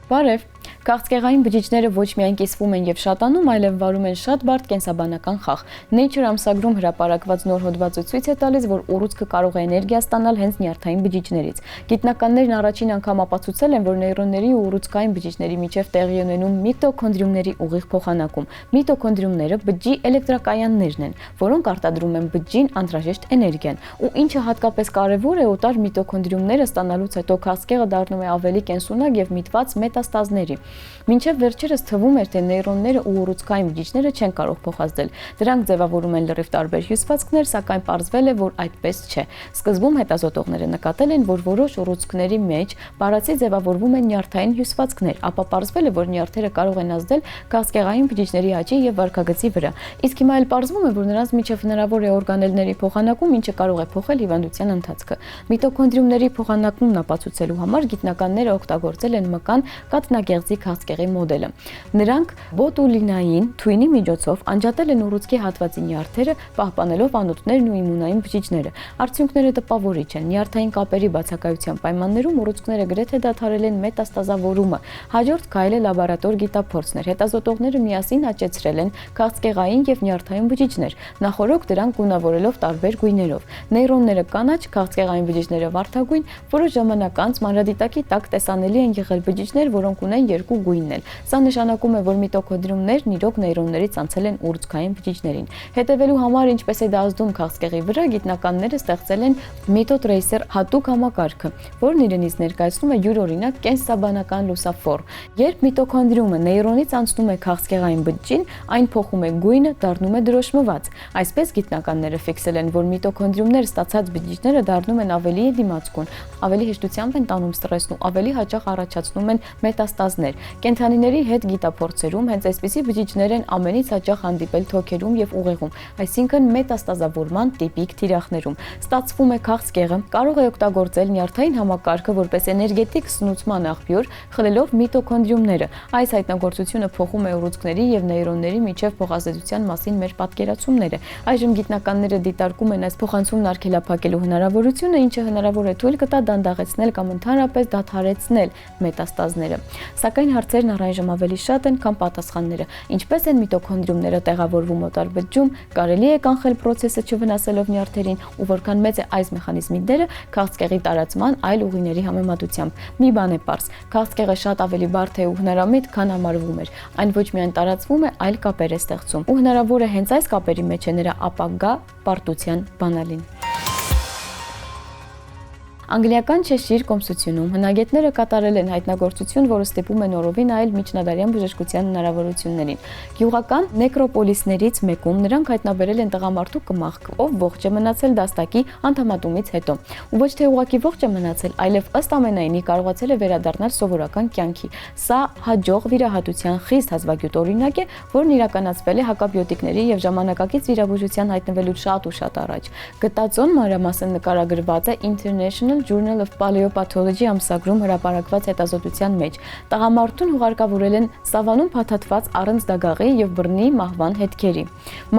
Բարև, քաղցկեղային բջիջները ոչ միայն կիսվում են և շատանում, այլև վարում են շատ բարդ կենսաբանական խաղ։ Nature ամսագրում հրապարակված նոր հոդվածը ցույց է տալիս, որ ուռուցքը կարող է էներգիա ստանալ հենց նյարդային բջիջներից։ Գիտնականներն առաջին անգամ ապացուցել են, որ նեյրոնների ու ուռուցքային բջիջների միջև տեղի ունենում միտոքոնդրիումների ուղիղ փոխանակում։ Միտոքոնդրիումները բջջի էլեկտրակայաններն են, որոնք արտադրում են բջջին անհրաժեշտ էներգիան։ Ու ինչը հատկապես կարևոր է, օտար միտոքոնդրիումները ստանալուց հետո քաղցկեղը դառնում է ավելի կենսունակ և միտված մետաստազների։ Մինչև վերջերս թվում էր, թե նեյրոնները ու ուռուցքային բջիջները չեն կարող փոխազդել։ Դրանք ձևավորում են լրիվ տարբեր հյուսվածքներ, սակայն պարզվել է, որ այդպես չէ։ Սկզբում հետազոտողները նկատել են, որ որոշ ուռուցքների մեջ բառացի ձևավորվում են նյարդային հյուսվածքներ, ապա պարզվել է, որ նյարդերը կարող են ազդել քաղցկեղային բջիջների աճի և վարքագծի վրա։ Իսկ հիմա էլ պարզվում է, որ նրանց միջև հնարավոր է օրգանելների փոխանակում, ինչը կարող է փոխել հիվանդության ընթացքը։ Միտոքոնդրիումների փոխանակումն ապացուցելու համար գիտնականները օգտագործել են մկան կաթնագեղձի քաղցկեղի մոդելը։ Նրանք բոտուլինային թույնի միջոցով անջատել են ուռուցքի հատվածի նյարդերը, պահպանելով անոթներն ու իմունային բջիջները։ Արդյունքները տպավորիչ են։ Նյարդային կապերի բացակայության պայմաններում ուռուցքները գրեթե դադարել են մետաստազավորումը։ Հաջորդ քայլը լաբորատոր գիտափորձն էր։ Հետազոտողները միասին աճեցրել են քաղցկեղային և նյարդային բջիջներ, նախօրոք դրանք գունավորելով տարբեր գույներով։ Նեյրոնները կանաչ, քաղցկեղային բջիջները վարդագույն, որոշ ժամանակ անց մանրադիտակի տակ տեսանելի են եղել բջիջներ, որոնք ունեն երկու գույնն էլ։ Սա նշանակում է, որ միտոքոնդրիումներն իրոք նեյրոններից անցել են ուռուցքային բջիջներին։ Հետևելու համար, ինչպես է դա ազդում քաղցկեղի վրա, գիտնականները ստեղծել են MitoTracer հատուկ համակարգը, որն իրենից ներկայացնում է յուրօրինակ կենսաբանական լուսավոր։ Երբ միտոքոնդրիումը նեյրոնից անցնում է քաղցկեղային բջջին, այն փոխում է գույնը, դառնում է դրոշմված։ Այսպես գիտնականները ֆիքսել են, որ միտոքոնդրիումներ ստացած բջիջները դառնում են ավելի դիմացկուն, ավելի հեշտությամբ են տանում ստրեսն ու ավելի հաճախ առաջացնում են մետաստազներ։ Կենդանիների հետ գիտափորձերում հենց այսպիսի բջիջներ են ամենից հաճախ հանդիպել թոքերում և ուղեղում, այսինքն մետաստազավորման տիպիկ թիրախներում։ Ստացվում է քաղցկեղը կարող է օգտագործել նյարդային համակարգը որպես էներգետիկ սնուցման աղբյուր, խլելով միտոքոնդրիումները։ Այս հայտնագործությունը փոխում է ուռուցքների և նեյրոնների միջև փոխազդեցության մասին մեր պատկերացումները։ Այժմ գիտնականները դիտարկում են այս փոխանցումն արգելափակելու հնարավորությունը, ինչը հնարավոր է թույլ կտա դանդաղեցնել կամ ընդհանրապես դադարեցնել մետաստազները։ Սակայն հարցերն առայժմ ավելի շատ են, քան պատասխանները։ Ինչպես են միտոքոնդրիումները տեղավորվում օտար բջջում, կարելի է կանխել պրոցեսը չվնասելով նյարդերին, ու որքան մեծ է այս մեխանիզմի դերը քաղցկեղի տարածման այլ ուղիների համեմատությամբ։ Մի բան է պարզ, քաղցկեղը շատ ավելի բարդ է ու հնարամիտ, քան համարվում էր։ Այն ոչ միայն տարածվում է, այլ կապեր է ստեղծում։ Ու հնարավոր է հենց այս կապերի մեջ է նրա ապագա պարտության բանալին։ Անգլիական Չեշիր կոմսությունում հնագետները կատարել են հայտնագործություն, որը ստիպում է նորովի նայել միջնադարյան բժշկության հնարավորություններին։ Գյուղական նեկրոպոլիսներից մեկում նրանք հայտնաբերել են տղամարդու կմախք, ով ողջ է մնացել դաստակի անդամատումից հետո։ Ու ոչ թե ուղղակի ողջ է մնացել, այլև ըստ ամենայնի կարողացել է վերադառնալ սովորական կյանքի։ Սա հաջող վիրահատության խիստ հազվագյուտ օրինակ է, որն իրականացվել է հակաբիոտիկների և ժամանակակից վիրաբուժության հայտնվելուց շատ ու շատ առաջ։ Գտածոն մանրամասն նկարագրված է International Journal of Paleopathology ամսագրում հրապարակված հետազոտության մեջ։ Տղամարդուն հուղարկավորել են սավանում փաթաթված առանց դագաղի և բռնի մահվան հետքերի։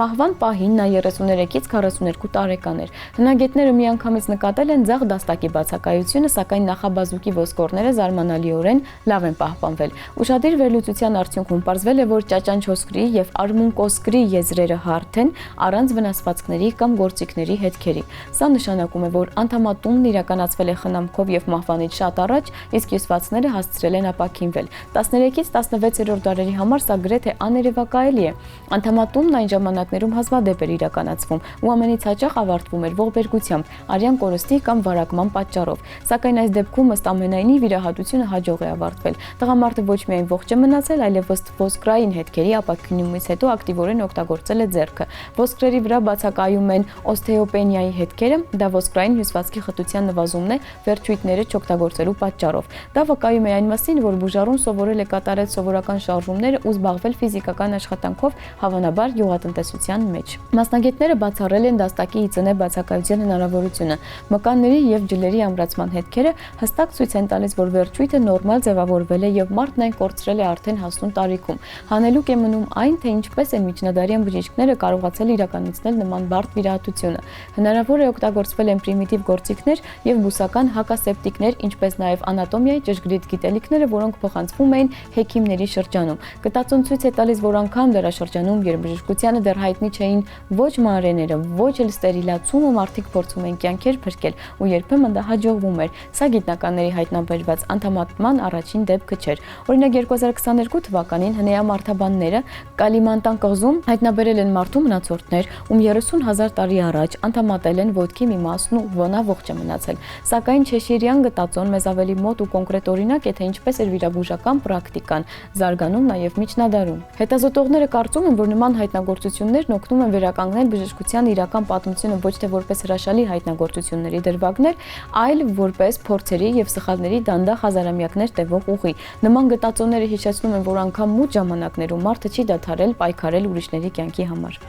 Մահվան պահին նա 33-ից 42 տարեկան էր։ Հնագետները միանգամից նկատել են ձախ դաստակի բացակայությունը, սակայն նախաբազուկի ոսկորները զարմանալիորեն լավ են պահպանվել։ Ուշադիր վերլուծության արդյունքում պարզվել է, որ ճաճանչոսկրի և արմունկոսկրի եզրերը հարթ են, առանց վնասվածքների կամ գործիքների հետքերի։ Սա նշանակում է, որ անդամատումն իրականացվել է խնամքով և մահվանից շատ առաջ, իսկ հյուսվածքները հասցրել են ապաքինվել։ 13-ից 16-րդ դարերի համար սա գրեթե աներևակայելի է։ Անդամատումն այն ժամանակներում հազվադեպ էր իրականացվում ու ամենից հաճախ ավարտվում էր ողբերգությամբ, արյան կորստի կամ վարակման պատճառով։ Սակայն այս դեպքում ըստ ամենայնի վիրահատությունը հաջող է ավարտվել։ Տղամարդը ոչ միայն ողջ է մնացել, այլև ըստ ոսկրային հետքերի ապաքինումից հետո ակտիվորեն օգտագործել է ձեռքը։ Ոսկրերի վրա բացակայում են օսթեոպենիայի հետքերը, դա ոսկրային հյուսվածքի խտության նվազումն է վերջույթները չօգտագործելու պատճառով։ Դա վկայում է այն մասին, որ բուժարուն սովորել է կատարել սովորական շարժումները ու զբաղվել ֆիզիկական աշխատանքով, հավանաբար գյուղատնտեսության մեջ։ Մասնագետները բացառել են դաստակի իծնե բացակայության հնարավորությունը։ Մկանների և ջլերի ամրացման հետքերը հստակ ցույց են տալիս, որ վերջույթը նորմալ ձևավորվել է և մարդն այն կորցրել է արդեն հասուն տարիքում։ Հանելուկ է մնում այն, թե ինչպես են միջնադարյան բժիշկները կարողացել իրականացնել նման բարդ վիրահատությունը։ Հնարավոր է օգտագործվել են պրիմիտիվ գործիքներ և բուսական հակասեպտիկներ, ինչպես նաև անատոմիայի ճշգրիտ գիտելիքները, որոնք փոխանցվում էին հեքիմների շրջանում։ Գտածոն ցույց է տալիս, որ անգամ դարաշրջանում, երբ բժշկությանը դեռ հայտնի չէին ոչ մանրեները, ոչ էլ ստերիլացումը, մարդիկ փորձում էին կյանքեր փրկել ու երբեմն դա հաջողվում էր։ Սա գիտնականների հայտնաբերված անդամատման առաջին դեպքը չէր։ Օրինակ 2022 թվականին հնեամարդաբանները Կալիմանտան կղզում հայտնաբերել են մարդու մնացորդներ, ում 30,000 տարի առաջ անդամատել են ոտքի մի մասն ու նա ողջ է մնացել։ Սակայն Չեշիրյան գտածոն մեզ ավելի մոտ ու կոնկրետ օրինակ է, թե ինչպես էր վիրաբուժական պրակտիկան զարգանում նաև միջնադարում։ Հետազոտողները կարծում են, որ նման հայտնագործություններն օգնում են վերականգնել բժշկության իրական պատմությունը ոչ թե որպես հրաշալի հայտնագործությունների դրվագներ, այլ որպես փորձերի եւ սխալների դանդաղ հազարամյակներ տևող ուղի։ Նման գտածոները հիշեցնում են, որ անգամ մութ ժամանակներում մարդը չի դադարել պայքարել ուրիշների կյանքի համար։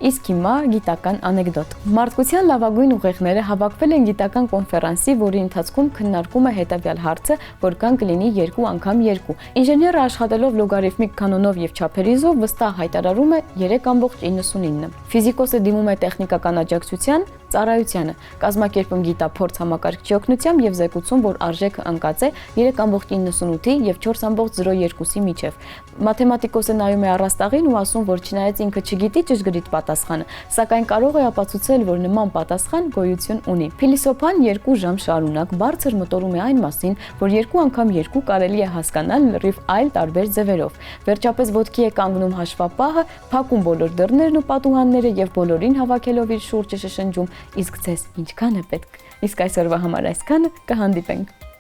Իսկ հիմա գիտական անեկդոտ։ Մարդկության լավագույն ուղեղները հավաքվել են գիտական կոնֆերանսի, որի ընթացքում քննարկում է հետևյալ հարցը, որքան կլինի 2 անգամ 2։ Ինժեները աշխատելով լոգարիթմիկ կանոնով եւ չափերիզով վստահ հայտարարում է 3,99։ Ֆիզիկոսը դիմում է տեխնիկական աջակցության ծառայությանը, կազմակերպում գիտափորձ համակարգչի օգնությամբ եւ զեկուցում, որ արժեքը ընկած է 3,98-ի եւ 4,02-ի միջեւ։ Մաթեմատիկոսը նայում է առաստաղին ու ասում, որ չնայած ինքը չգիտի ճշգրիտ պատասխանը, սակայն կարող է ապացուցել, որ նման պատասխան գոյություն ունի։ Փիլիսոփան 2 ժամ շարունակ բարձր մտորում է այն մասին, որ 2 անգամ 2 կարելի է հասկանալ լրիվ այլ տարբեր ձևերով։ Վերջապես ոտքի է կանգնում հաշվապահը, փակում բոլոր դռներն ու պատուհանները եւ բոլորին հավաքելով իր շուրջը շշնջում. իսկ ձեզ ինչքան է պետք։ Իսկ այսօրվա համար այսքանը, կհանդիպենք։